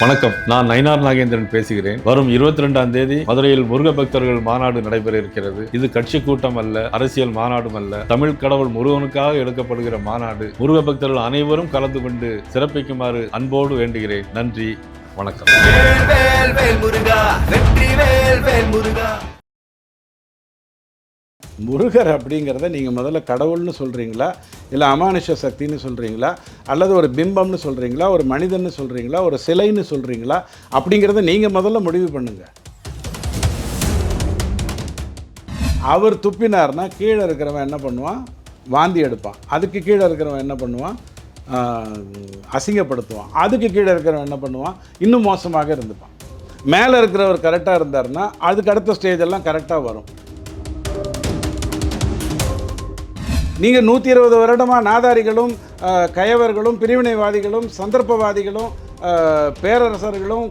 வணக்கம், நான் நயினார் நாகேந்திரன் பேசுகிறேன். வரும் 22ஆம் தேதி மதுரையில் முருக பக்தர்கள் மாநாடு நடைபெற இருக்கிறது. இது கட்சி கூட்டம் அல்ல, அரசியல் மாநாடும் அல்ல. தமிழ் கடவுள் முருகனுக்காக எடுக்கப்படுகிற மாநாடு. முருக பக்தர்கள் அனைவரும் கலந்து கொண்டு சிறப்பிக்குமாறு அன்போடு வேண்டுகிறேன். நன்றி, வணக்கம். முருகர் அப்படிங்கிறத நீங்கள் முதல்ல கடவுள்னு சொல்கிறீங்களா, இல்லை அமானுஷ சக்தின்னு சொல்கிறீங்களா, அல்லது ஒரு பிம்பம்னு சொல்கிறீங்களா, ஒரு மனிதன்னு சொல்கிறீங்களா, ஒரு சிலைன்னு சொல்கிறீங்களா அப்படிங்கிறத நீங்கள் முதல்ல முடிவு பண்ணுங்கள். அவர் துப்பினார்னா கீழே இருக்கிறவன் என்ன பண்ணுவான்? வாந்தி எடுப்பான். அதுக்கு கீழே இருக்கிறவன் என்ன பண்ணுவான்? அசிங்கப்படுத்துவான். அதுக்கு கீழே இருக்கிறவன் என்ன பண்ணுவான்? இன்னும் மோசமாக இருந்துப்பான். மேலே இருக்கிறவர் கரெக்டாக இருந்தார்னா அதுக்கு அடுத்த ஸ்டேஜெல்லாம் கரெக்டாக வரும். நீங்கள் 120 வருடமாக நாதாரிகளும் கயவர்களும் பிரிவினைவாதிகளும் சந்தர்ப்பவாதிகளும் பேரரசர்களும்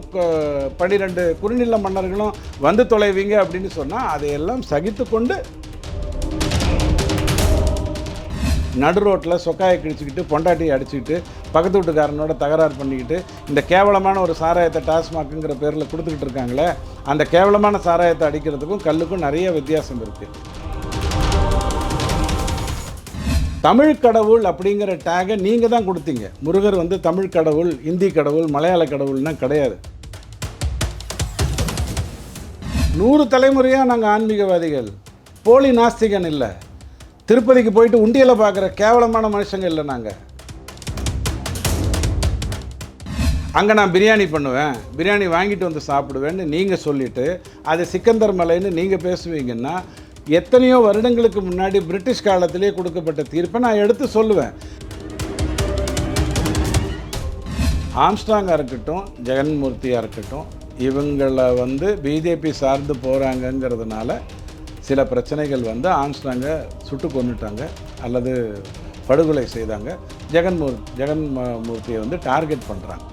12 குறுநில மன்னர்களும் வந்து தொலைவீங்க அப்படின்னு சொன்னால் அதையெல்லாம் சகித்து கொண்டு நடு ரோட்டில் சொக்காயை கிழிச்சிக்கிட்டு பொண்டாட்டியை அடிச்சுக்கிட்டு பக்கத்து வீட்டுக்காரனோட தகராறு பண்ணிக்கிட்டு இந்த கேவலமான ஒரு சாராயத்தை டாஸ்மாக்குங்கிற பேரில் கொடுத்துக்கிட்டு இருக்காங்களே, அந்த கேவலமான சாராயத்தை அடிக்கிறதுக்கும் கல்லுக்கும் நிறைய வித்தியாசம் இருக்குது. தமிழ் கடவுள் அப்படிங்கிற டேகை நீங்கள் தான் கொடுத்தீங்க. முருகர் வந்து தமிழ் கடவுள், இந்தி கடவுள், மலையாள கடவுள்னா கிடையாது. 100 தலைமுறையாக நாங்கள் ஆன்மீகவாதிகள், போலி நாஸ்திகன் இல்லை. திருப்பதிக்கு போயிட்டு உண்டியலை பார்க்குற கேவலமான மனுஷங்க இல்லை. நாங்கள் அங்கே நான் பிரியாணி பண்ணுவேன், பிரியாணி வாங்கிட்டு வந்து சாப்பிடுவேன்னு நீங்கள் சொல்லிவிட்டு அது சிக்கந்தர் மலைன்னு நீங்கள் பேசுவீங்கன்னா, எத்தனையோ வருடங்களுக்கு முன்னாடி பிரிட்டிஷ் காலத்திலே கொடுக்கப்பட்ட தீர்ப்பை நான் எடுத்து சொல்லுவேன். ஆம்ஸ்ட்ராங்காக இருக்கட்டும், ஜெகன்மூர்த்தியாக இருக்கட்டும், இவங்களை வந்து பிஜேபி சார்ந்து போகிறாங்கங்கிறதுனால சில பிரச்சனைகள் வந்து ஆம்ஸ்ட்ராங்கை சுட்டு கொன்னுட்டாங்க அல்லது படுகொலை செய்தாங்க. ஜெகன்மூர்த்தியை வந்து டார்கெட் பண்ணுறாங்க.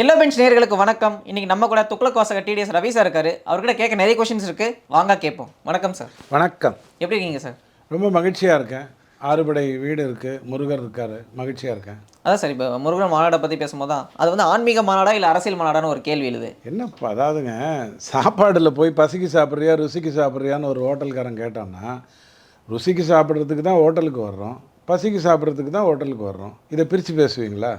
எல்லோ பெஞ்ச் நேயர்களுக்கு வணக்கம். இன்னைக்கு நம்ம கூட துக்ளக் வாசக டிடிஎஸ் ரவி சார் இருக்காரு. அவர்கிட்ட கேட்க நிறைய கொஸ்டின்ஸ் இருக்கு, வாங்க கேட்போம். வணக்கம் சார். வணக்கம். எப்படி இருக்கீங்க சார்? ரொம்ப மகிழ்ச்சியாக இருக்கேன். 6 படை வீடு இருக்குது, முருகர் இருக்கார், மகிழ்ச்சியாக இருக்கேன். அதான் சார், இப்போ முருகன் மாநாடை பற்றி பேசும்போது தான் அது வந்து ஆன்மீக மாநாடா இல்லை அரசியல் மாநாடான்னு ஒரு கேள்வி எழுது. என்னப்பா, அதாவதுங்க, சாப்பாடில் போய் பசிக்கு சாப்பிட்றியா ருசிக்கு சாப்பிட்றியான்னு ஒரு ஹோட்டல்காரன் கேட்டான்னா, ருசிக்கு சாப்பிட்றதுக்கு தான் ஹோட்டலுக்கு வர்றோம், பசிக்கு சாப்பிட்றதுக்கு தான் ஹோட்டலுக்கு வர்றோம். இதை பிரித்து பேசுவீங்களா?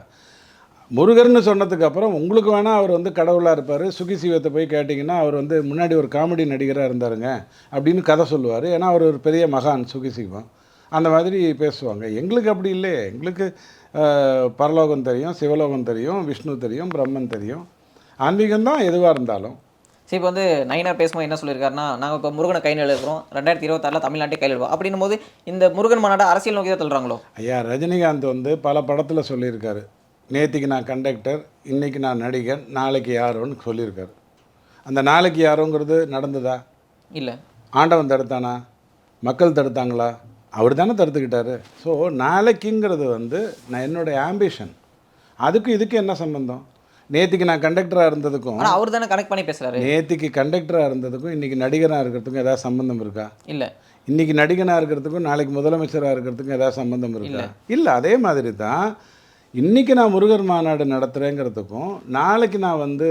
முருகர்னு சொன்னதுக்கு அப்புறம் உங்களுக்கு வேணால் அவர் வந்து கடவுளாக இருப்பார். சுகி சிவத்தை போய் கேட்டிங்கன்னா அவர் வந்து முன்னாடி ஒரு காமெடி நடிகராக இருந்தாருங்க அப்படின்னு கதை சொல்லுவார். ஏன்னா அவர் ஒரு பெரிய மகான் சுகி சிவம். அந்த மாதிரி பேசுவாங்க. எங்களுக்கு அப்படி இல்லை. எங்களுக்கு பரலோகம் தெரியும், சிவலோகம் தெரியும், விஷ்ணு தெரியும், பிரம்மன் தெரியும். ஆன்மீகம் தான் எதுவாக இருந்தாலும். சரி, இப்போ வந்து நயினார் பேசும்போது என்ன சொல்லியிருக்காருன்னா, நாங்கள் இப்போ முருகனை கையில் எழுதுகிறோம், 2026 தமிழ்நாட்டை கையில் எழுதுவோம் அப்படின்னும் போது இந்த முருகன் மாநாட்டை அரசியல் நோக்கி தான் சொல்கிறாங்களோ? ஐயா, ரஜினிகாந்த் வந்து பல படத்தில் சொல்லியிருக்காரு, நேற்றுக்கு நான் கண்டக்டர், இன்றைக்கி நான் நடிகர், நாளைக்கு யாரோன்னு சொல்லியிருக்காரு. அந்த நாளைக்கு யாரோங்கிறது நடந்ததா? இல்லை. ஆண்டவன் தடுத்தானா? மக்கள் தடுத்தாங்களா? அவர் தானே தடுத்துக்கிட்டாரு. ஸோ நாளைக்குங்கிறது வந்து நான் என்னுடைய ஆம்பிஷன். அதுக்கு இதுக்கு என்ன சம்பந்தம்? நேற்றுக்கு நான் கண்டக்டராக இருந்ததுக்கும் அவர் தானே கனெக்ட் பண்ணி பேசுகிறாரு. நேற்றுக்கு கண்டக்டராக இருந்ததுக்கும் இன்றைக்கி நடிகராக இருக்கிறதுக்கும் ஏதாவது சம்மந்தம் இருக்கா? இல்லை. இன்றைக்கி நடிகனாக இருக்கிறதுக்கும் நாளைக்கு முதலமைச்சராக இருக்கிறதுக்கும் ஏதாவது சம்மந்தம் இருக்கா? இல்லை. அதே மாதிரி தான் இன்றைக்கி நான் முருகர் மாநாடு நடத்துகிறேங்கிறதுக்கும் நாளைக்கு நான் வந்து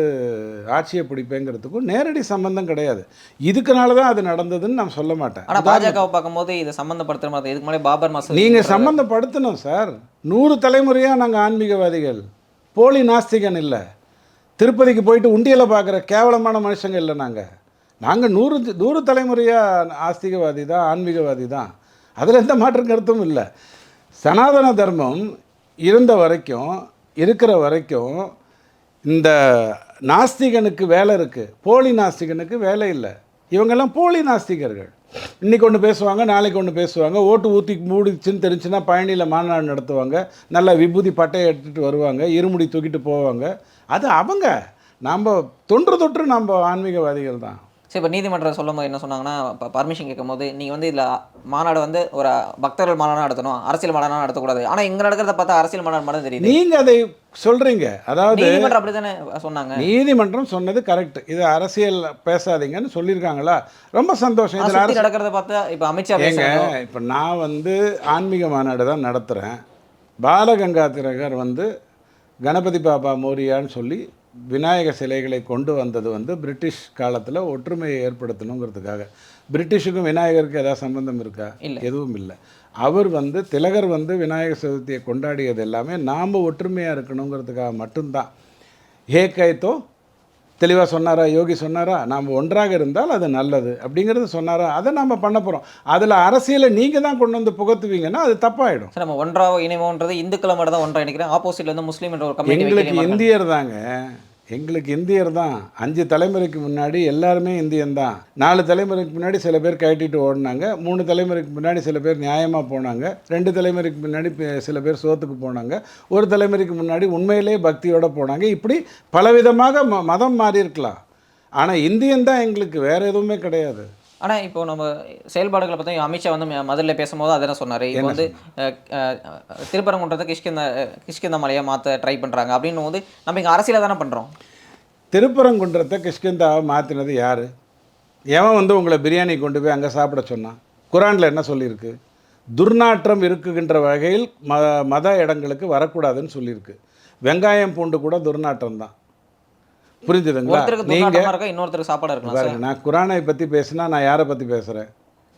ஆட்சியை பிடிப்பேங்கிறதுக்கும் நேரடி சம்பந்தம் கிடையாது. இதுக்குனால தான் அது நடந்ததுன்னு நான் சொல்ல மாட்டேன். ஆனால் பாஜகவை பார்க்கும்போது இதை சம்மந்தப்படுத்துகிற மாதிரி இதுக்கு முன்னாடி பாபர் மசூதி நீங்கள் சம்மந்தப்படுத்தணும் சார். 100 தலைமுறையாக நாங்கள் ஆன்மீகவாதிகள், போலி நாஸ்திகன் இல்லை. திருப்பதிக்கு போயிட்டு உண்டியலை பார்க்குற கேவலமான மனுஷங்க இல்லை. நாங்கள் 100 தலைமுறையாக ஆஸ்திகவாதி தான், ஆன்மீகவாதி தான். அதில் எந்த மாற்று கருத்தும் இல்லை. சனாதன தர்மம் இருந்த வரைக்கும், இருக்கிற வரைக்கும் இந்த நாஸ்திகனுக்கு வேலை இருக்குது, போலி நாஸ்திகனுக்கு வேலை இல்லை. இவங்கெல்லாம் போலி நாஸ்திகர்கள். இன்றைக்கி ஒன்று பேசுவாங்க, நாளைக்கு ஒன்று பேசுவாங்க. ஓட்டு ஊற்றி மூடிச்சுன்னு தெரிஞ்சுன்னா பழனியில் மாநாடு நடத்துவாங்க, நல்லா விபூதி பட்டையை எடுத்துகிட்டு வருவாங்க, இருமுடி தூக்கிட்டு போவாங்க. அது அவங்க. நாம் தொன்று தொற்று நம்ம ஆன்மீகவாதிகள் தான். சரி, இப்போ நீதிமன்றம் சொல்லும்போது என்ன சொன்னாங்கன்னா, இப்போ பர்மிஷன் கேட்கும்போது நீங்கள் வந்து இதில் மாநாடு வந்து ஒரு பக்தர்கள் மாநாடு நடத்தணும், அரசியல் மாநாடு நடத்தக்கூடாது. ஆனால் இங்கே நடக்கிறத பார்த்தா அரசியல் மாநாடு மாதிரி தெரியுது. நீங்க அதை சொல்றீங்க. அதாவது நீதிமன்றம் அப்படி தானே சொன்னாங்க. நீதிமன்றம் சொன்னது கரெக்ட். இது அரசியல் பேசாதீங்கன்னு சொல்லியிருக்காங்களா? ரொம்ப சந்தோஷம். இதில் சுற்றி நடக்கிறத பார்த்தா இப்போ அமித்ஷா ஏங்க, பேசுறாங்க. இப்போ நான் வந்து ஆன்மீக மாநாடு தான் நடத்துகிறேன். பாலகங்காதரகர் வந்து கணபதி பாபா மோரியான்னு சொல்லி விநாயக சிலைகளை கொண்டு வந்தது வந்து பிரிட்டிஷ் காலத்தில் ஒற்றுமையை ஏற்படுத்தணுங்கிறதுக்காக. பிரிட்டிஷுக்கும் விநாயகருக்கு ஏதாவது சம்பந்தம் இருக்கா? இல்ல. எதுவும் இல்லை. அவர் வந்து திலகர் வந்து விநாயகர் சதுர்த்தியை கொண்டாடியது எல்லாமே நாம் ஒற்றுமையாக இருக்கணுங்கிறதுக்காக மட்டும்தான். ஏகைத்தோ தெளிவாக சொன்னாரா? யோகி சொன்னாரா? நாம் ஒன்றாக இருந்தால் அது நல்லது அப்படிங்கிறது சொன்னாரா? அதை நாம் பண்ண போகிறோம். அதில் அரசியலை நீங்கள் தான் கொண்டு வந்து புகத்துவீங்கன்னா அது தப்பாயிடும். சார், நம்ம ஒன்றாக இணைவோன்றது இந்துக்களை மட்டும் தான் ஒன்றா இணைக்கிறேன். ஆப்போசிட்ல வந்து முஸ்லீம் என்ற ஒரு கம்யூனிட்டி எங்களுக்கு இந்தியர் தாங்க. எங்களுக்கு இந்தியர் தான். 5 தலைமுறைக்கு முன்னாடி எல்லாருமே இந்தியன் தான். 4 தலைமுறைக்கு முன்னாடி சில பேர் கட்டிட்டு ஓடினாங்க. 3 தலைமுறைக்கு முன்னாடி சில பேர் நியாயமாக போனாங்க. 2 தலைமுறைக்கு முன்னாடி சில பேர் சோத்துக்கு போனாங்க. ஒரு தலைமுறைக்கு முன்னாடி உண்மையிலே பக்தியோடு போனாங்க. இப்படி பலவிதமாக மதம் மாறி இருக்கலாம். ஆனால் இந்தியன் தான் எங்களுக்கு, வேறு எதுவுமே கிடையாது. ஆனால் இப்போ நம்ம செயல்பாடுகளை பார்த்தா அமித்ஷா வந்து மதுரையில் பேசும்போது அதை சொன்னார். இப்போ வந்து திருப்பரங்குன்றத்தை கிஷ்கிந்தா மலையை மாற்ற ட்ரை பண்ணுறாங்க அப்படின்னும் போது நம்ம இங்கே அரசியலை தானே பண்ணுறோம். திருப்பரங்குன்றத்தை கிஷ்கிந்தாவை மாற்றினது யார்? எவன் வந்து உங்களை பிரியாணி கொண்டு போய் அங்கே சாப்பிட சொன்னான்? குரானில் என்ன சொல்லியிருக்கு? துர்நாற்றம் இருக்குகின்ற வகையில் மத இடங்களுக்கு வரக்கூடாதுன்னு சொல்லியிருக்கு. வெங்காயம் பூண்டு கூட துர்நாற்றம் தான். புரிஞ்சுதுங்களா? நீங்கள் இன்னொருத்தருக்கு சாப்பாடு இருக்கலாம். பாருங்க, நான் குரானை பற்றி பேசினா நான் யாரை பற்றி பேசுகிறேன்?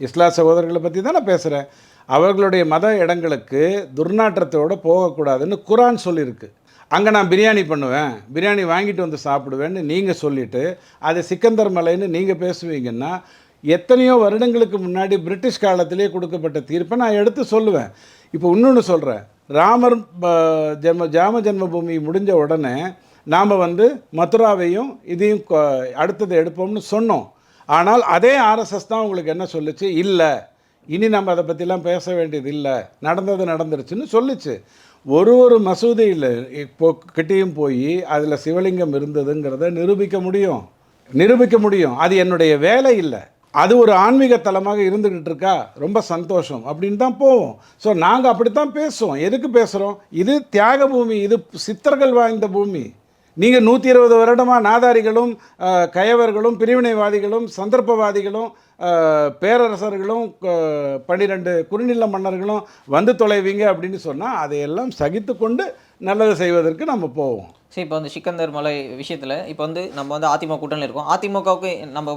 இஸ்லாம் சகோதரர்களை பற்றி தான் நான் பேசுகிறேன். அவர்களுடைய மத இடங்களுக்கு துர்நாற்றத்தோடு போகக்கூடாதுன்னு குரான் சொல்லியிருக்கு. அங்கே நான் பிரியாணி பண்ணுவேன், பிரியாணி வாங்கிட்டு வந்து சாப்பிடுவேன்னு நீங்கள் சொல்லிவிட்டு அது சிக்கந்தர் மலைன்னு நீங்கள் பேசுவீங்கன்னா, எத்தனையோ வருடங்களுக்கு முன்னாடி பிரிட்டிஷ் காலத்திலே கொடுக்கப்பட்ட தீர்ப்பை நான் எடுத்து சொல்லுவேன். இப்போ இன்னொன்று சொல்கிறேன். ராமர் ஜாம ஜென்மபூமி முடிஞ்ச உடனே நாம் வந்து மதுராவையும் இதையும் அடுத்தது எடுப்போம்னு சொன்னோம். ஆனால் அதே ஆர்எஸ்எஸ் தான் உங்களுக்கு என்ன சொல்லுச்சு? இல்லை, இனி நம்ம அதை பற்றிலாம் பேச வேண்டியது இல்லை, நடந்தது நடந்துருச்சுன்னு சொல்லிச்சு. ஒரு மசூதியில் இப்போ கிட்டேயும் போய் அதில் சிவலிங்கம் இருந்ததுங்கிறத நிரூபிக்க முடியும். அது என்னுடைய வேலை இல்லை. அது ஒரு ஆன்மீக தலமாக இருந்துக்கிட்டு இருக்கா, ரொம்ப சந்தோஷம் அப்படின்னு தான் போவோம். ஸோ நாங்கள் அப்படித்தான் பேசுவோம். எதுக்கு பேசுகிறோம்? இது தியாக பூமி, இது சித்தர்கள் வாய்ந்த பூமி. நீங்கள் 120 வருடமாக நாதாரிகளும் கயவர்களும் பிரிவினைவாதிகளும் சந்தர்ப்பவாதிகளும் பேரரசர்களும் 12 குறுநில மன்னர்களும் வந்து தொலைவீங்க அப்படின்னு சொன்னால் அதையெல்லாம் சகித்து கொண்டு நல்லது செய்வதற்கு நம்ம போவோம். சரி, இப்போ வந்து சிக்கந்தர் மலை விஷயத்தில் இப்போ வந்து நம்ம வந்து அதிமுக கூட்டணியில் இருக்கோம். அதிமுகவுக்கு நம்ம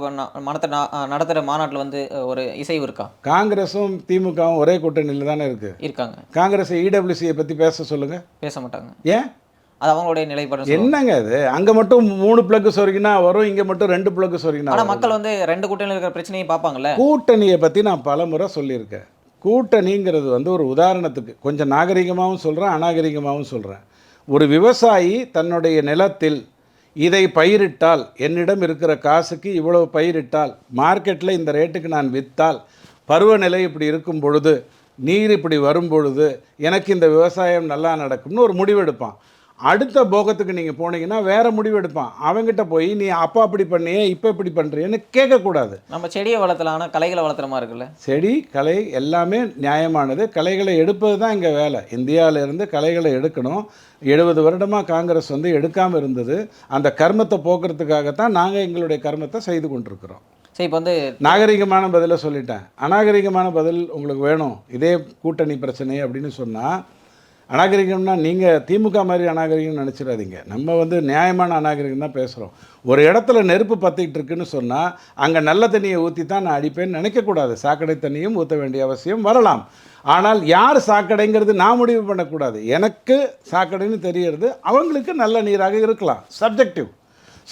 நடத்துகிற மாநாட்டில் வந்து ஒரு இசைவு இருக்கா? காங்கிரஸும் திமுகவும் ஒரே கூட்டணியில் தானே இருக்காங்க. காங்கிரஸ் இடபிள்யூசியை பற்றி பேச சொல்லுங்கள். பேச மாட்டாங்க. ஏன்? அது அவங்களுடைய நிலைப்பாடு. என்னங்க அது? அங்கே மட்டும் 3 பிளக்கு சொருகினா வரும், இங்கே மட்டும் 2 பிளக்கு சொருகினா. ஆனால் மக்கள் வந்து 2 கூட்டணியில் இருக்கிற பிரச்சனையை பார்ப்பாங்கல்ல. கூட்டணியை பற்றி நான் பல முறை சொல்லியிருக்கேன். கூட்டணிங்கிறது வந்து ஒரு உதாரணத்துக்கு கொஞ்சம் நாகரிகமாகவும் சொல்கிறேன், அநாகரிகமாகவும் சொல்கிறேன். ஒரு விவசாயி தன்னுடைய நிலத்தில் இதை பயிரிட்டால், என்னிடம் இருக்கிற காசுக்கு இவ்வளவு பயிரிட்டால், மார்க்கெட்டில் இந்த ரேட்டுக்கு நான் விற்றால், பருவநிலை இப்படி இருக்கும் பொழுது, நீர் இப்படி வரும் பொழுது எனக்கு இந்த விவசாயம் நல்லா நடக்கும்னு ஒரு முடிவெடுப்பான். அடுத்த போகத்துக்கு நீங்கள் போனீங்கன்னா வேறு முடிவெடுப்பான். அவங்ககிட்ட போய் நீ அப்பா அப்படி பண்ணியே இப்போ இப்படி பண்ணுறியன்னு கேட்கக்கூடாது. நம்ம செடியை வளர்த்தலாம், ஆனால் கலைகளை வளர்த்துற மாதிரி இருக்குல்ல. செடி கலை எல்லாமே நியாயமானது. கலைகளை எடுப்பது தான் இங்கே வேலை. இந்தியாவிலேருந்து கலைகளை எடுக்கணும். 70 வருடமாக காங்கிரஸ் வந்து எடுக்காமல் இருந்தது. அந்த கர்மத்தை போக்குறதுக்காகத்தான் நாங்கள் எங்களுடைய கர்மத்தை செய்து கொண்டிருக்கிறோம். சரி, இப்போ வந்து நாகரிகமான பதிலை சொல்லிட்டேன். அநாகரிகமான பதில் உங்களுக்கு வேணும், இதே கூட்டணி பிரச்சனை அப்படின்னு சொன்னால். அநாகரிகம்னா நீங்கள் திமுக மாதிரி அநாகரிகம்னு நினச்சிடாதீங்க. நம்ம வந்து நியாயமான அநாகரிகம் தான் பேசுகிறோம். ஒரு இடத்துல நெருப்பு பற்றிக்கிட்டு இருக்குன்னு சொன்னால் அங்கே நல்ல தண்ணியை ஊற்றி தான் நான் அடிப்பேன்னு நினைக்கக்கூடாது. சாக்கடை தண்ணியும் ஊற்ற வேண்டிய அவசியம் வரலாம். ஆனால் யார் சாக்கடைங்கிறது நான் முடிவு பண்ணக்கூடாது. எனக்கு சாக்கடைன்னு தெரியறது அவங்களுக்கு நல்ல நீராக இருக்கலாம், சப்ஜெக்டிவ்.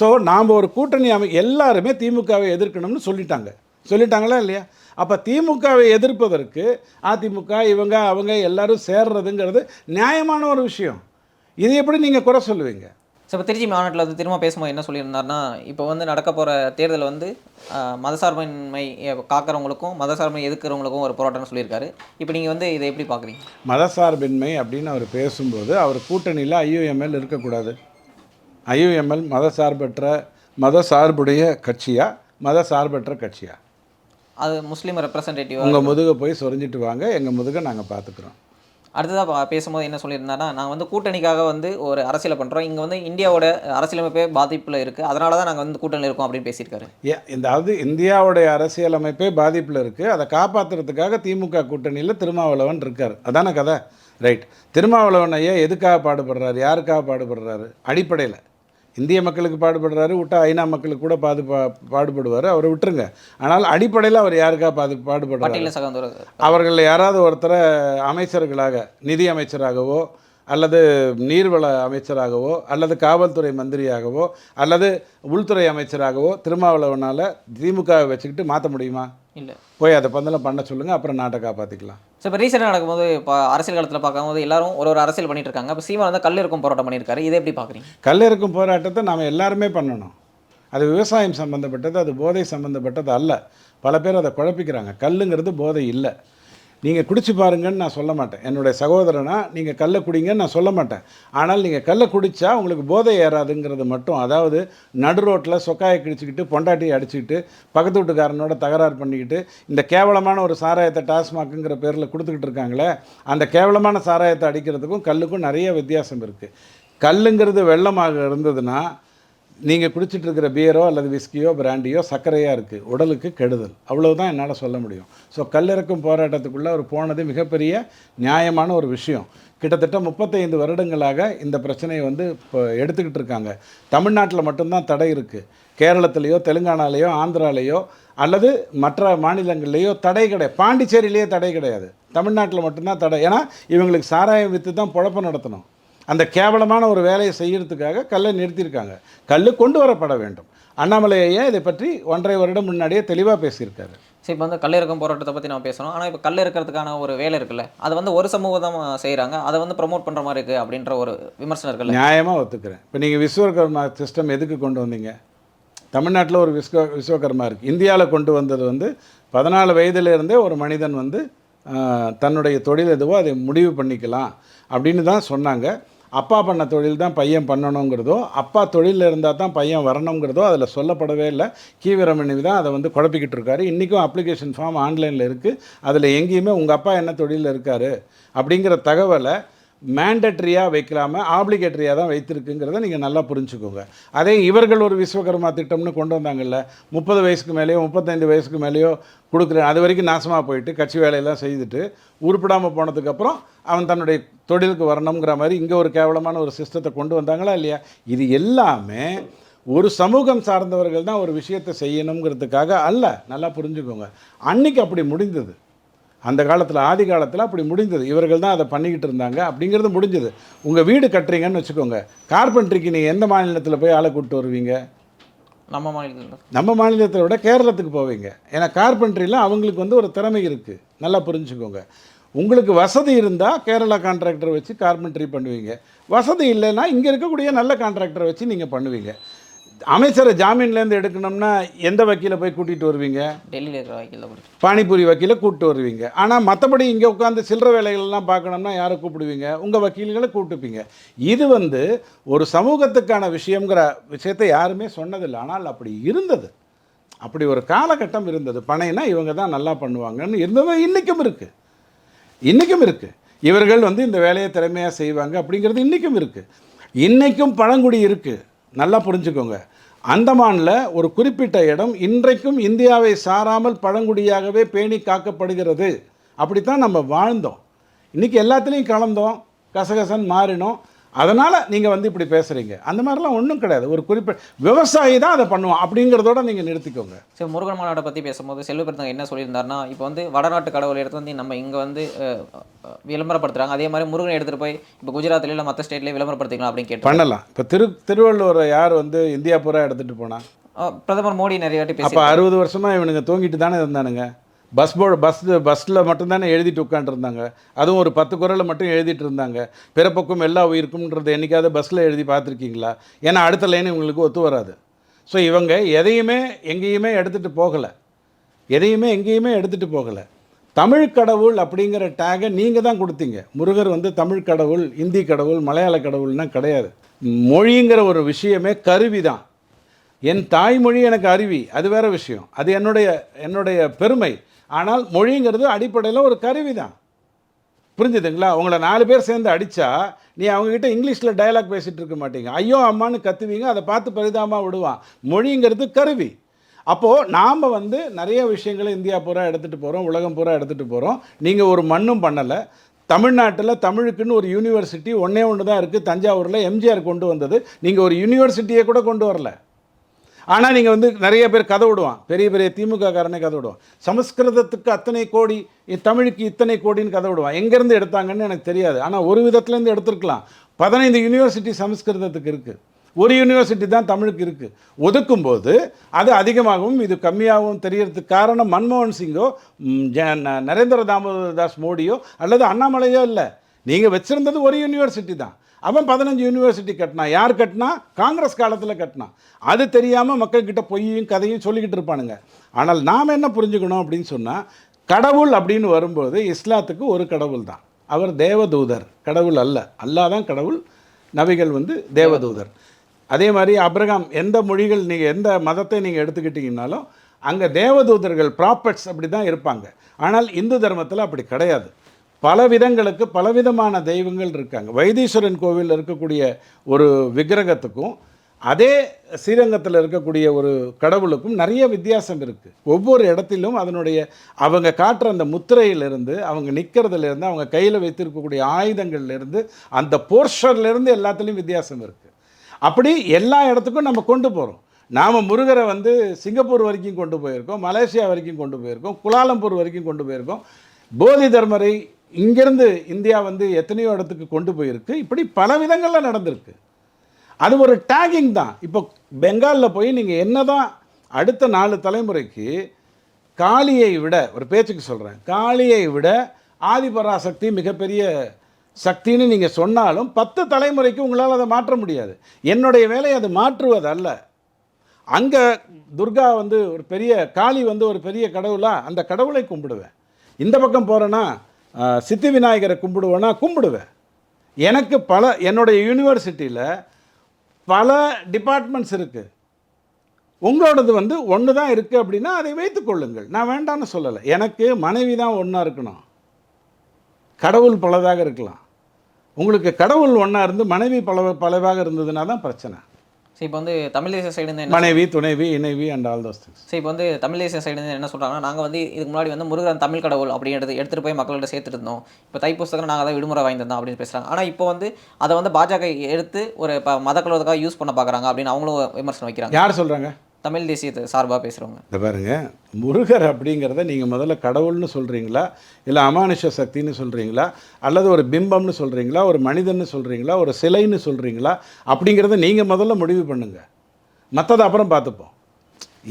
ஸோ நாம் ஒரு கூட்டணி எல்லாருமே திமுகவை எதிர்க்கணும்னு சொல்லிட்டாங்களா இல்லையா? அப்போ திமுகவை எதிர்ப்பதற்கு அதிமுக அவங்க எல்லாரும் சேர்றதுங்கிறது நியாயமான ஒரு விஷயம். இது எப்படி நீங்கள் குறை சொல்லுவீங்க? ஸோ இப்போ திருச்சி மாநாட்டில் வந்து திரும்ப பேசும்போது என்ன சொல்லியிருந்தாருன்னா, இப்போ வந்து நடக்க போகிற தேர்தல் வந்து மதசார்பின்மை காக்கிறவங்களுக்கும் மதசார்பை எதிர்க்கிறவங்களுக்கும் ஒரு போராட்டம்னு சொல்லியிருக்காரு. இப்போ நீங்கள் வந்து இதை எப்படி பார்க்குறீங்க? மதசார்பின்மை அப்படின்னு அவர் பேசும்போது அவர் கூட்டணியில் ஐயுஎம்எல் இருக்கக்கூடாது. ஐயுஎம்எல் மதசார்பற்ற மதசார்புடைய கட்சியாக மத சார்பற்ற கட்சியா? அது முஸ்லீம் ரெப்ரசன்டேட்டிவ். உங்கள் முதுகை போய் சொரிஞ்சிட்டு வாங்க, எங்கள் முதுகை நாங்கள் பார்த்துக்குறோம். அடுத்ததாக பேசும்போது என்ன சொல்லியிருந்தாருன்னா, நாங்கள் வந்து கூட்டணிக்காக வந்து ஒரு அரசியலை பண்ணுறோம், இங்கே வந்து இந்தியாவோட அரசியலமைப்பே பாதிப்பில் இருக்குது, அதனால தான் நாங்கள் வந்து கூட்டணியில் இருக்கோம் அப்படின்னு பேசியிருக்காரு. அதாவது இந்தியாவுடைய அரசியலமைப்பே பாதிப்பில் இருக்குது, அதை காப்பாற்றுறதுக்காக திமுக கூட்டணியில் திருமாவளவன் இருக்கார். அதான கதை. ரைட். திருமாவளவன் ஐயா எதுக்காக பாடுபடுறாரு, யாருக்காக பாடுபடுறாரு? அடிப்படையில் இந்திய மக்களுக்கு பாடுபடுறாரு, விட்டா ஐநா மக்களுக்கு கூட பாடுபடுவார், அவரை விட்டுருங்க. ஆனால் அடிப்படையில் அவர் யாருக்காக பாடுபடுறாரு? அவர்கள் யாராவது ஒருத்தரை அமைச்சர்களாக, நிதி அமைச்சராகவோ அல்லது நீர்வள அமைச்சராகவோ அல்லது காவல்துறை மந்திரியாகவோ அல்லது உள்துறை அமைச்சராகவோ திருமாவளவனால் திமுகவை வச்சுக்கிட்டு மாற்ற முடியுமா? இல்லை. போய் அதை பந்தெல்லாம் பண்ண சொல்லுங்கள், அப்புறம் நாட்டை காப்பாற்றிக்கலாம். ஸோ இப்போ ரீசெண்டாக நடக்கும்போது இப்போ அரசியல் காலத்தில் பார்க்கும்போது எல்லாரும் ஒரு அரசியல் பண்ணிட்டு இருக்காங்க. இப்போ சீமான் வந்து கல் இருக்கும் போராட்டம் பண்ணியிருக்காரு, இதை எப்படி பார்க்குறீங்க? கல் இருக்கும் போராட்டத்தை நாம் எல்லாருமே பண்ணணும். அது விவசாயம் சம்மந்தப்பட்டது, அது போதை சம்மந்தப்பட்டது அல்ல. பல பேர் அதை குழப்பிக்கிறாங்க. கல்லுங்கிறது போதை இல்லை. நீங்கள் குடிச்சு பாருங்கன்னு நான் சொல்ல மாட்டேன். என்னுடைய சகோதரனா நீங்கள் கல்லை குடிங்கன்னு நான் சொல்ல மாட்டேன். ஆனால் நீங்கள் கல்லை குடித்தா உங்களுக்கு போதை ஏறாதுங்கிறது மட்டும். அதாவது நடு ரோட்டில் சொக்காயை கிழிச்சிக்கிட்டு பொண்டாட்டியை அடிச்சுக்கிட்டு பக்கத்து வீட்டுக்காரனோட தகராறு பண்ணிக்கிட்டு இந்த கேவலமான ஒரு சாராயத்தை டாஸ்மாக்குங்கிற பேரில் கொடுத்துக்கிட்டு இருக்காங்களே, அந்த கேவலமான சாராயத்தை அடிக்கிறதுக்கும் கல்லுக்கும் நிறைய வித்தியாசம் இருக்குது. கல்லுங்கிறது வெள்ளமாக இருந்ததுன்னா நீங்கள் குடிச்சிட்டு இருக்கிற பியரோ அல்லது விஸ்கியோ பிராண்டியோ சர்க்கரையாக இருக்குது, உடலுக்கு கெடுதல். அவ்வளவுதான் என்னால் சொல்ல முடியும். ஸோ கல்லிறக்கும் போராட்டத்துக்குள்ளே அவர் போனது மிகப்பெரிய நியாயமான ஒரு விஷயம். கிட்டத்தட்ட 35 வருடங்களாக இந்த பிரச்சனையை வந்து இப்போ எடுத்துக்கிட்டு இருக்காங்க. தமிழ்நாட்டில் மட்டும்தான் தடை இருக்குது. கேரளத்துலேயோ தெலுங்கானாலேயோ ஆந்திராலேயோ அல்லது மற்ற மாநிலங்கள்லேயோ தடை கிடையாது. பாண்டிச்சேரியிலேயே தடை கிடையாது. தமிழ்நாட்டில் மட்டும்தான் தடை. ஏன்னா இவங்களுக்கு சாராயம் விற்று தான் பொழப்பம் நடத்தணும். அந்த கேவலமான ஒரு வேலையை செய்யறதுக்காக கல்லை நிறுத்தியிருக்காங்க. கல் கொண்டு வரப்பட வேண்டும். அண்ணாமலையே இதை பற்றி 1.5 வருடம் முன்னாடியே தெளிவாக பேசியிருக்காரு. சரி, இப்போ வந்து கல் இறக்கும் போராட்டத்தை பற்றி நம்ம பேசணும். ஆனால் இப்போ கல் இறக்கிறதுக்கான ஒரு வேலை இருக்குல்ல, அதை வந்து ஒரு சமூகம் தான் செய்கிறாங்க, அதை வந்து ப்ரமோட் பண்ணுற மாதிரி இருக்குது அப்படின்ற ஒரு விமர்சனம் இருக்குல்ல. நியாயமாக ஒத்துக்கிறேன். இப்போ நீங்கள் விஸ்வகர்மா சிஸ்டம் எதுக்கு கொண்டு வந்தீங்க? தமிழ்நாட்டில் ஒரு விஸ்வகர்மா இருக்குது. இந்தியாவில் கொண்டு வந்தது வந்து 14 வயதிலிருந்தே ஒரு மனிதன் வந்து தன்னுடைய தொழில் எதுவோ அதை முடிவு பண்ணிக்கலாம் அப்படின்னு தான் சொன்னாங்க. அப்பா பண்ண தொழில் தான் பையன் பண்ணணுங்கிறதோ, அப்பா தொழிலில் இருந்தால் தான் பையன் வரணுங்கிறதோ அதில் சொல்லப்படவே இல்லை. கீவீரமணி தான் அதை வந்து குழப்பிக்கிட்டு இருக்காரு. இன்றைக்கும் அப்ளிகேஷன் ஃபார்ம் ஆன்லைனில் இருக்குது. அதில் எங்கேயுமே உங்கள் அப்பா என்ன தொழிலில் இருக்கார் அப்படிங்கிற தகவலை மேண்டட்ரியாக வைக்கலாமல் ஆப்ளிகேட்டரியாக தான் வைத்திருக்குங்கிறத நீங்கள் நல்லா புரிஞ்சுக்கோங்க. அதே இவர்கள் ஒரு விஸ்வகர்மா திட்டம்னு கொண்டு வந்தாங்கல்ல, 30 வயசுக்கு மேலேயோ 35 வயசுக்கு மேலேயோ கொடுக்குறேன், அது வரைக்கும் நாசமாக போயிட்டு கட்சி வேலையெல்லாம் செய்துட்டு உருப்பிடாமல் போனதுக்கப்புறம் அவன் தன்னுடைய தொழிலுக்கு வரணுங்கிற மாதிரி இங்கே ஒரு கேவலமான ஒரு சிஸ்டத்தை கொண்டு வந்தாங்களா இல்லையா? இது எல்லாமே ஒரு சமூகம் சார்ந்தவர்கள் தான் ஒரு விஷயத்தை செய்யணுங்கிறதுக்காக அல்ல. நல்லா புரிஞ்சுக்கோங்க. அன்னைக்கு அப்படி முடிந்தது. அந்த காலத்தில் ஆதி காலத்தில் அப்படி முடிந்தது. இவர்கள் தான் அதை பண்ணிக்கிட்டு இருந்தாங்க அப்படிங்கிறது முடிஞ்சது. உங்கள் வீடு கட்டுறீங்கன்னு வச்சுக்கோங்க, கார்பென்ட்ரிக்கு நீங்கள் எந்த மாநிலத்தில் போய் ஆளை கூப்பிட்டு வருவீங்க? நம்ம மாநிலத்தை விட கேரளத்துக்கு போவீங்க. ஏன்னா கார்பென்ட்ரியில் அவங்களுக்கு வந்து ஒரு திறமை இருக்குது. நல்லா புரிஞ்சுக்கோங்க. உங்களுக்கு வசதி இருந்தால் கேரளா கான்ட்ராக்டரை வச்சு கார்பென்ட்ரி பண்ணுவீங்க. வசதி இல்லைன்னா இங்கே இருக்கக்கூடிய நல்ல கான்ட்ராக்டரை வச்சு நீங்கள் பண்ணுவீங்க. அமைச்சரை ஜாமீன்லேருந்து எடுக்கணும்னா எந்த வக்கீலை போய் கூட்டிகிட்டு வருவீங்க? டெல்லியில் இருக்கிற வக்கீலை, பானிபூரி வக்கீலை கூப்பிட்டு வருவீங்க. ஆனால் மற்றபடி இங்கே உட்காந்து சில்லற வேலைகள்லாம் பார்க்கணும்னா யாரை கூப்பிடுவீங்க? உங்கள் வக்கீல்களை கூப்பிட்டுப்பீங்க. இது வந்து ஒரு சமூகத்துக்கான விஷயங்கிற விஷயத்தை யாருமே சொன்னதில்லை. ஆனால் அப்படி இருந்தது. அப்படி ஒரு காலகட்டம் இருந்தது. பனைனா இவங்க தான் நல்லா பண்ணுவாங்கன்னு இருந்தது. இன்றைக்கும் இருக்குது. இன்றைக்கும் இருக்குது. இவர்கள் வந்து இந்த வேலையை திறமையாக செய்வாங்க அப்படிங்கிறது இன்றைக்கும் இருக்குது. இன்றைக்கும் பழங்குடி இருக்குது. நல்லா புரிஞ்சுக்கோங்க. அந்தமானில் ஒரு குறிப்பிட்ட இடம் இன்றைக்கும் இந்தியாவை சாராமல் பழங்குடியாகவே பேணி காக்கப்படுகிறது. அப்படித்தான் நம்ம வாழ்ந்தோம். இன்றைக்கி எல்லாத்துலேயும் கலந்தோம், கசகசன் மாறினோம். அதனால் நீங்கள் வந்து இப்படி பேசுகிறீங்க. அந்த மாதிரிலாம் ஒன்றும் கிடையாது. ஒரு குறிப்பிட்ட விவசாயி தான் அதை பண்ணுவோம் அப்படிங்கிறதோட நீங்கள் நிறுத்திக்கோங்க. சரி, முருகன் மாநாட்டை பற்றி பேசும்போது செல்வபெருந்தங்க என்ன சொல்லியிருந்தாருன்னா, இப்போ வந்து வடநாட்டு கடவுள் எடுத்து வந்து நம்ம இங்கே வந்து விளம்பரப்படுத்துகிறாங்க, அதே மாதிரி முருகனை எடுத்துகிட்டு போய் இப்போ குஜராத்லேயே இல்லை மற்ற ஸ்டேட்லேயே விளம்பரப்படுத்திக்கலாம் அப்படின்னு கேட்டு பண்ணலாம். இப்போ திருவள்ளுவரை யார் வந்து இந்தியா பூரா எடுத்துகிட்டு போனால்? பிரதமர் மோடி நிறைய வாட்டி பேசி. அப்போ 60 வருஷமாக இவனுங்க தூங்கிட்டு தானே இருந்தானுங்க. பஸ்ஸில் மட்டும்தானே எழுதிட்டு உட்காந்துருந்தாங்க. அதுவும் ஒரு 10 குறளை மட்டும் எழுதிட்டு இருந்தாங்க. பிறப்புக்கும் எல்லா உயிருக்கும்ன்றது என்றைக்காவது பஸ்ஸில் எழுதி பார்த்துருக்கீங்களா? ஏன்னா அடுத்த லைன் இவங்களுக்கு ஒத்து வராது. ஸோ இவங்க எதையுமே எங்கேயுமே எடுத்துகிட்டு போகலை. தமிழ் கடவுள் அப்படிங்கிற டேகை நீங்கள் தான் கொடுத்தீங்க. முருகர் வந்து தமிழ் கடவுள், இந்தி கடவுள், மலையாள கடவுள்னால் கிடையாது. மொழிங்கிற ஒரு விஷயமே கருவி தான். என் தாய்மொழி எனக்கு அருவி, அது வேற விஷயம், அது என்னுடைய பெருமை. ஆனால் மொழிங்கிறது அடிப்படையில் ஒரு கருவி தான். புரிஞ்சுதுங்களா? உங்களை 4 பேர் சேர்ந்து அடித்தா நீ அவங்ககிட்ட இங்கிலீஷில் டயலாக் பேசிகிட்டு இருக்க மாட்டீங்க, ஐயோ அம்மான்னு கத்துவீங்க, அதை பார்த்து பரிதாபமாக விடுவான். மொழிங்கிறது கருவி. அப்போது நாம் வந்து நிறைய விஷயங்களை இந்தியா பூரா எடுத்துகிட்டு போகிறோம், உலகம் பூரா எடுத்துகிட்டு போகிறோம். நீங்கள் ஒரு மண்ணும் பண்ணலை. தமிழ்நாட்டில் தமிழுக்குன்னு ஒரு யூனிவர்சிட்டி ஒன்று தான் இருக்குது, தஞ்சாவூரில் எம்ஜிஆர் கொண்டு வந்தது. நீங்கள் ஒரு யூனிவர்சிட்டியை கூட கொண்டு வரல. ஆனால் நீங்கள் வந்து நிறைய பேர் கதை விடுவான், பெரிய பெரிய திமுக காரனே கதை விடுவான், சமஸ்கிருதத்துக்கு அத்தனை கோடி, தமிழுக்கு இத்தனை கோடின்னு கதை விடுவான். எங்கேருந்து எடுத்தாங்கன்னு எனக்கு தெரியாது, ஆனால் ஒரு விதத்துலேருந்து எடுத்துருக்கலாம். 15 யூனிவர்சிட்டி சமஸ்கிருதத்துக்கு இருக்குது, ஒரு யூனிவர்சிட்டி தான் தமிழுக்கு இருக்குது. ஒதுக்கும்போது அது அதிகமாகவும் இது கம்மியாகவும் தெரியறதுக்கு காரணம் மன்மோகன் சிங்கோ, நரேந்திர தாமோதர் தாஸ் மோடியோ அல்லது அண்ணாமலையோ இல்லை. நீங்கள் வச்சுருந்தது ஒரு யூனிவர்சிட்டி தான். அவன் 15 யூனிவர்சிட்டி கட்டினான். யார் கட்டினா? காங்கிரஸ் காலத்தில் கட்டினான். அது தெரியாமல் மக்கள்கிட்ட பொய்யும் கதையும் சொல்லிக்கிட்டு இருப்பானுங்க. ஆனால் நாம் என்ன புரிஞ்சுக்கணும் அப்படின்னு சொன்னால், கடவுள் அப்படின்னு வரும்போது இஸ்லாத்துக்கு ஒரு கடவுள் தான், அவர் தேவதூதர், கடவுள் அல்ல. அல்லாஹ் தான் கடவுள், நபிகள் வந்து தேவதூதர். அதே மாதிரி அப்ரஹாம், எந்த மொழிகள் நீங்கள் எந்த மதத்தை நீங்கள் எடுத்துக்கிட்டிங்கனாலும் அங்கே தேவதூதர்கள் ப்ராப்பர்ட்ஸ் அப்படி தான் இருப்பாங்க. ஆனால் இந்து தர்மத்தில் அப்படி கிடையாது. பல விதங்களுக்கு பலவிதமான தெய்வங்கள் இருக்காங்க. வைத்தீஸ்வரன் கோவிலில் இருக்கக்கூடிய ஒரு விக்கிரகத்துக்கும் அதே ஸ்ரீரங்கத்தில் இருக்கக்கூடிய ஒரு கடவுளுக்கும் நிறைய வித்தியாசம் இருக்குது. ஒவ்வொரு இடத்திலும் அதனுடைய அவங்க காட்டுற அந்த முத்திரையிலிருந்து, அவங்க நிற்கிறதுலேருந்து, அவங்க கையில் வைத்திருக்கக்கூடிய ஆயுதங்கள்லேருந்து, அந்த போர்ஷர்லேருந்து எல்லாத்துலேயும் வித்தியாசம் இருக்குது. அப்படி எல்லா இடத்துக்கும் நம்ம கொண்டு போகிறோம். நாம் முருகரை வந்து சிங்கப்பூர் வரைக்கும் கொண்டு போயிருக்கோம், மலேசியா வரைக்கும் கொண்டு போயிருக்கோம், குலாலம்பூர் வரைக்கும் கொண்டு போயிருக்கோம். போதி தர்மரை இங்கேருந்து இந்தியா வந்து எத்தனையோ இடத்துக்கு கொண்டு போயிருக்கு. இப்படி பல விதங்களில் நடந்திருக்கு. அது ஒரு டேகிங் தான். இப்போ பெங்காலில் போய் நீங்கள் என்ன தான் அடுத்த 4 தலைமுறைக்கு காளியை விட, ஒரு பேச்சுக்கு சொல்கிறேன், காளியை விட ஆதிபராசக்தி மிகப்பெரிய சக்தின்னு நீங்கள் சொன்னாலும் 10 தலைமுறைக்கு உங்களால் அதை மாற்ற முடியாது. என்னுடைய வேலை அது மாற்றுவது அல்ல. அங்கே துர்கா வந்து ஒரு பெரிய, காளி வந்து ஒரு பெரிய கடவுளாக, அந்த கடவுளை கும்பிடுவேன். இந்த பக்கம் போகிறேன்னா சித்தி விநாயகரை கும்பிடுவேன்னா கும்பிடுவேன். எனக்கு என்னுடைய யூனிவர்சிட்டியில் பல டிபார்ட்மெண்ட்ஸ் இருக்குது. உங்களோடது வந்து ஒன்று தான் இருக்குது அப்படின்னா அதை வைத்துக்கொள்ளுங்கள், நான் வேண்டான்னு சொல்லலை. எனக்கு மனைவி தான் ஒன்றா இருக்கணும், கடவுள் பலதாக இருக்கலாம். உங்களுக்கு கடவுள் ஒன்றா இருந்து மனைவி பலவாக இருந்ததுன்னா தான் பிரச்சனை. ஸோ இப்போ வந்து தமிழ் தேசிய சைடு மனைவி, துணைவி, இணைவி and all those things. So இப்போ வந்து தமிழ் தேசிய சைடு என்ன சொல்கிறாங்கன்னா, நாங்கள் வந்து இதுக்கு முன்னாடி வந்து முருகன் தமிழ் கடவுள் அப்படின்றது எடுத்துகிட்டு போய் மக்கள்கிட்ட சேர்த்துட்டு இருந்தோம். இப்போ தைப்பூசத்துக்கு நாங்கள் அதை விடுமுறை வாங்கியிருந்தோம் அப்படின்னு பேசுகிறாங்க. ஆனால் இப்போ வந்து அதை வந்து பாஜக எடுத்து ஒரு இப்போ மதக்கலவதுக்காக யூஸ் பண்ண பார்க்குறாங்க அப்படின்னு அவங்களும் விமர்சனம் வைக்கிறாங்க. யார் சொல்கிறாங்க? தமிழ் தேசியத்தை சார்பாக பேசுகிறவங்க. இந்த பாருங்க, முருகர் அப்படிங்கிறத நீங்கள் முதல்ல கடவுள்னு சொல்கிறீங்களா, இல்லை அமானுஷ சக்தின்னு சொல்கிறீங்களா, அல்லது ஒரு பிம்பம்னு சொல்கிறீங்களா, ஒரு மனிதன்னு சொல்கிறீங்களா, ஒரு சிலைன்னு சொல்கிறீங்களா, அப்படிங்கிறத நீங்கள் முதல்ல முடிவு பண்ணுங்கள். மற்றதை அப்புறம் பார்த்துப்போம்.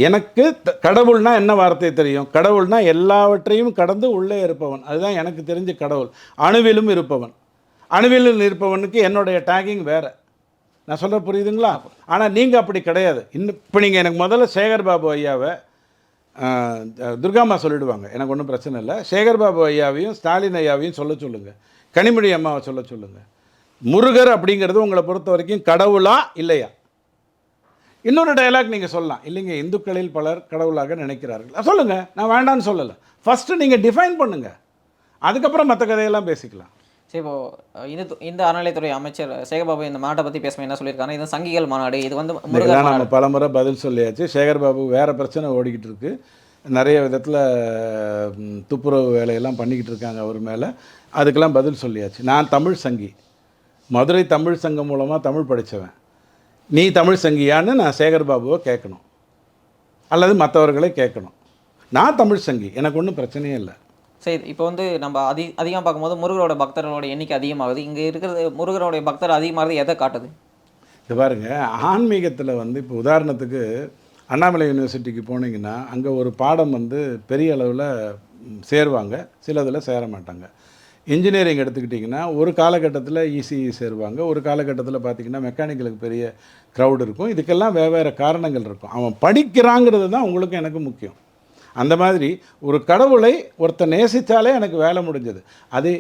எனக்கு கடவுள்னா என்ன வார்த்தை தெரியும்? கடவுள்னா எல்லாவற்றையும் கடந்து உள்ளே இருப்பவன், அதுதான் எனக்கு தெரிஞ்ச கடவுள். அணுவிலும் இருப்பவன். அணுவிலும் இருப்பவனுக்கு என்னுடைய டேகிங் வேறு. நான் சொல்கிற புரியுதுங்களா? ஆனால் நீங்கள் அப்படி கிடையாது. இப்போ நீங்கள் எனக்கு முதல்ல சேகர் பாபு ஐயாவை, துர்காம்மா சொல்லிடுவாங்க, எனக்கு ஒன்றும் பிரச்சனை இல்லை. சேகர் பாபு ஐயாவையும் ஸ்டாலின் ஐயாவையும் சொல்ல சொல்லுங்கள், கனிமொழி அம்மாவை சொல்ல சொல்லுங்கள். முருகர் அப்படிங்கிறது உங்களை பொறுத்த வரைக்கும் கடவுளா இல்லையா? இன்னொரு டயலாக் நீங்கள் சொல்லலாம், இல்லைங்க இந்துக்களில் பலர் கடவுளாக நினைக்கிறார்கள், சொல்லுங்கள், நான் வேண்டான்னு சொல்லலை. ஃபஸ்ட்டு நீங்கள் டிஃபைன் பண்ணுங்கள், அதுக்கப்புறம் மற்ற கதையெல்லாம் பேசிக்கலாம். சரி, இப்போது இந்த அறநிலையத்துறை அமைச்சர் சேகர்பாபு இந்த மாநாட்டை பற்றி பேசும்போது என்ன சொல்லியிருக்காங்க, இது சங்கிகள் மாநாடு, இது வந்து முருகன் நம்ம பல முறை பதில் சொல்லியாச்சு. சேகர்பாபு வேறு பிரச்சனை ஓடிக்கிட்டு இருக்கு, நிறைய விதத்தில் துப்புரவு வேலையெல்லாம் பண்ணிக்கிட்டு இருக்காங்க அவர் மேலே, அதுக்கெல்லாம் பதில் சொல்லியாச்சு. நான் தமிழ் சங்கி, மதுரை தமிழ் சங்கம் மூலமாக தமிழ் படித்தவன். நீ தமிழ் சங்கியான்னு நான் சேகர்பாபுவை கேட்கணும், அல்லது மற்றவர்களை கேட்கணும். நான் தமிழ் சங்கி, எனக்கு ஒன்றும் பிரச்சனையே இல்லை. சரி, இப்போ வந்து நம்ம அதிகமாக பார்க்கும்போது முருகரோட பக்தர்களோட எண்ணிக்கை அதிகமாகுது. இங்கே இருக்கிறது முருகரோடைய பக்தர் அதிகமாகிறது எதை காட்டுது? இது பாருங்கள், ஆன்மீகத்தில் வந்து இப்போ உதாரணத்துக்கு அண்ணாமலை யூனிவர்சிட்டிக்கு போனீங்கன்னா அங்கே ஒரு பாடம் வந்து பெரிய அளவில் சேருவாங்க, சிலதில் சேர மாட்டாங்க. இன்ஜினியரிங் எடுத்துக்கிட்டிங்கன்னா ஒரு காலகட்டத்தில் இசிஇ சேருவாங்க, ஒரு காலகட்டத்தில் பார்த்திங்கன்னா மெக்கானிக்கலுக்கு பெரிய க்ரௌடு இருக்கும். இதுக்கெல்லாம் வெவ்வேறு காரணங்கள் இருக்கும். அவன் படிக்கிறாங்கிறது தான் உங்களுக்கு எனக்கு முக்கியம். அந்த மாதிரி ஒரு கடவுளை ஒருத்தர் நேசித்தாலே எனக்கு வேலை முடிஞ்சது. அது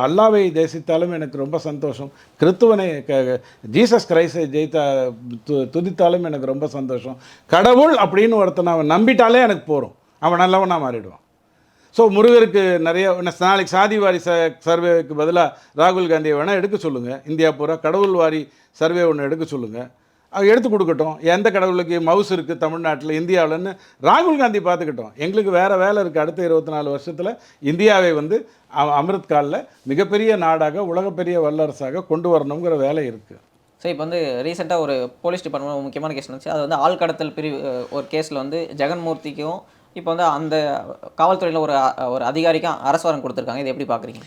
அல்லாவை தேசித்தாலும் எனக்கு ரொம்ப சந்தோஷம், கிறித்துவனை ஜீசஸ் கிரைஸ்டை துதித்தாலும் எனக்கு ரொம்ப சந்தோஷம். கடவுள் அப்படின்னு ஒருத்தனை அவன் நம்பிட்டாலே எனக்கு போகிறோம், அவன் நல்லவனாக மாறிடுவான். ஸோ முருகருக்கு நிறைய நாளைக்கு சாதிவாரி சர்வேக்கு பதிலாக ராகுல் காந்தியை வேணால் எடுக்க சொல்லுங்கள். இந்தியா பூரா கடவுள் வாரி சர்வே ஒன்று எடுக்க சொல்லுங்கள், எடுத்து கொடுக்கட்டும். எந்த கடவுளுக்கு மவுஸ் இருக்குது தமிழ்நாட்டில் இந்தியாவில்னு ராகுல் காந்தி பார்த்துக்கிட்டோம். எங்களுக்கு வேறு வேலை இருக்குது. அடுத்த 24 வருஷத்தில் இந்தியாவை வந்து அமிர்த் காலில் மிகப்பெரிய நாடாக உலகப்பெரிய வல்லரசாக கொண்டு வரணுங்கிற வேலை இருக்குது. ஸோ இப்போ வந்து ரீசெண்டாக ஒரு போலீஸ் டிபார்ட்மெண்ட் முக்கியமான கேஸ் இருந்துச்சு. அது வந்து ஆள்கடத்தல் பிரிவு ஒரு கேஸில் வந்து ஜெகன்மூர்த்திக்கும் இப்போ வந்து அந்த காவல்துறையில் ஒரு அதிகாரிக்கும் அரசு வாரண்ட் கொடுத்துருக்காங்க. இதை எப்படி பார்க்குறீங்க?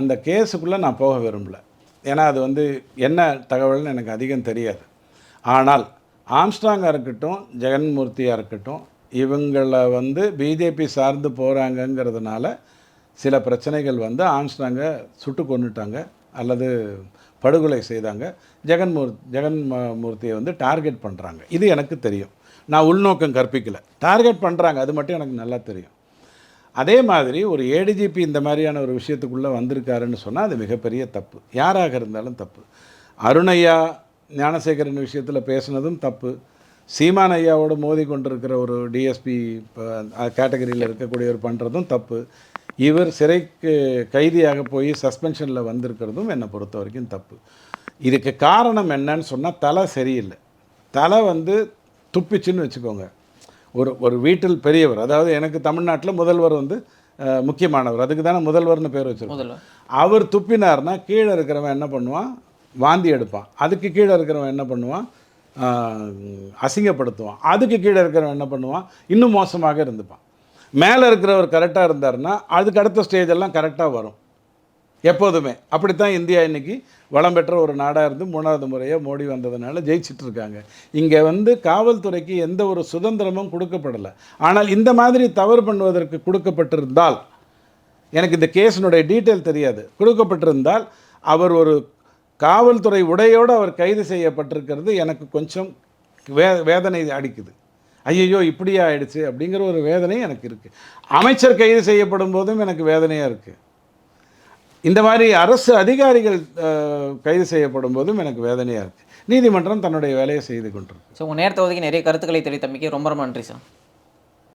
அந்த கேஸுக்குள்ளே நான் போக விரும்பல, ஏன்னா அது வந்து என்ன தகவல்னு எனக்கு அதிகம் தெரியாது. ஆனால் ஆம்ஸ்ட்ராங்காக இருக்கட்டும், ஜெகன்மூர்த்தியாக இருக்கட்டும், இவங்களை வந்து பிஜேபி சார்ந்து போகிறாங்கங்கிறதுனால சில பிரச்சனைகள் வந்து ஆம்ஸ்ட்ராங்கை சுட்டு கொன்னுட்டாங்க அல்லது படுகொலை செய்தாங்க. ஜெகன்மூர்த்தியை வந்து டார்கெட் பண்ணுறாங்க. இது எனக்கு தெரியும். நான் உள்நோக்கம் கற்பிக்கலை, டார்கெட் பண்ணுறாங்க, அது மட்டும் எனக்கு நல்லா தெரியும். அதே மாதிரி ஒரு ஏடிஜிபி இந்த மாதிரியான ஒரு விஷயத்துக்குள்ளே வந்திருக்காருன்னு சொன்னால் அது மிகப்பெரிய தப்பு, யாராக இருந்தாலும் தப்பு. அருணையா ஞானசேகரன் விஷயத்தில் பேசுனதும் தப்பு. சீமான் ஐயாவோடு மோதி கொண்டிருக்கிற ஒரு டிஎஸ்பி கேட்டகரியில் இருக்கக்கூடியவர் பண்ணுறதும் தப்பு. இவர் சிறைக்கு கைதியாக போய் சஸ்பென்ஷனில் வந்திருக்கிறதும் என்னை பொறுத்த வரைக்கும் தப்பு. இதுக்கு காரணம் என்னன்னு சொன்னால் தலை சரியில்லை. தலை வந்து துப்பிச்சுன்னு வச்சுக்கோங்க. ஒரு வீட்டில் பெரியவர், அதாவது எனக்கு தமிழ்நாட்டில் முதல்வர் வந்து முக்கியமானவர், அதுக்கு தானே முதல்வர்னு பேர் வச்சுருக்கோம். அவர் துப்பினார்னா கீழே இருக்கிறவன் என்ன பண்ணுவான்? வாந்தி எடுப்பான். அதுக்கு கீழே இருக்கிறவன் என்ன பண்ணுவான்? அசிங்கப்படுத்துவான். அதுக்கு கீழே இருக்கிறவன் என்ன பண்ணுவான்? இன்னும் மோசமாக இருந்துப்பான். மேலே இருக்கிறவர் கரெக்டாக இருந்தார்னா அதுக்கு அடுத்த ஸ்டேஜெல்லாம் கரெக்டாக வரும் எப்போதுமே. அப்படித்தான் இந்தியா இன்றைக்கி வளம் பெற்ற ஒரு நாடாக இருந்து 3வது முறையாக மோடி வந்ததுனால ஜெயிச்சிட்ருக்காங்க. இங்கே வந்து காவல்துறைக்கு எந்த ஒரு சுதந்திரமும் கொடுக்கப்படலை. ஆனால் இந்த மாதிரி தவறு பண்ணுவதற்கு கொடுக்கப்பட்டிருந்தால், எனக்கு இந்த கேஸினுடைய டீட்டெயில் தெரியாது, கொடுக்கப்பட்டிருந்தால் அவர் ஒரு காவல்துறை உடையோடு அவர் கைது செய்யப்பட்டிருக்கிறது எனக்கு கொஞ்சம் வேதனை அடிக்குது. ஐயோ இப்படியே ஆயிடுச்சு அப்படிங்கிற ஒரு வேதனை எனக்கு இருக்குது. அமைச்சர் கைது செய்யப்படும் போதும் எனக்கு வேதனையாக இருக்குது. இந்த மாதிரி அரசு அதிகாரிகள் கைது செய்யப்படும் போதும் எனக்கு வேதனையாக இருக்குது. நீதிமன்றம் தன்னுடைய வேலையை செய்து கொண்டிருக்கு. ஸோ உங்கள் நேரத்தை ஒதுக்கி நிறைய கருத்துக்களை தெரிவித்தமைக்கு ரொம்ப ரொம்ப நன்றி சார்.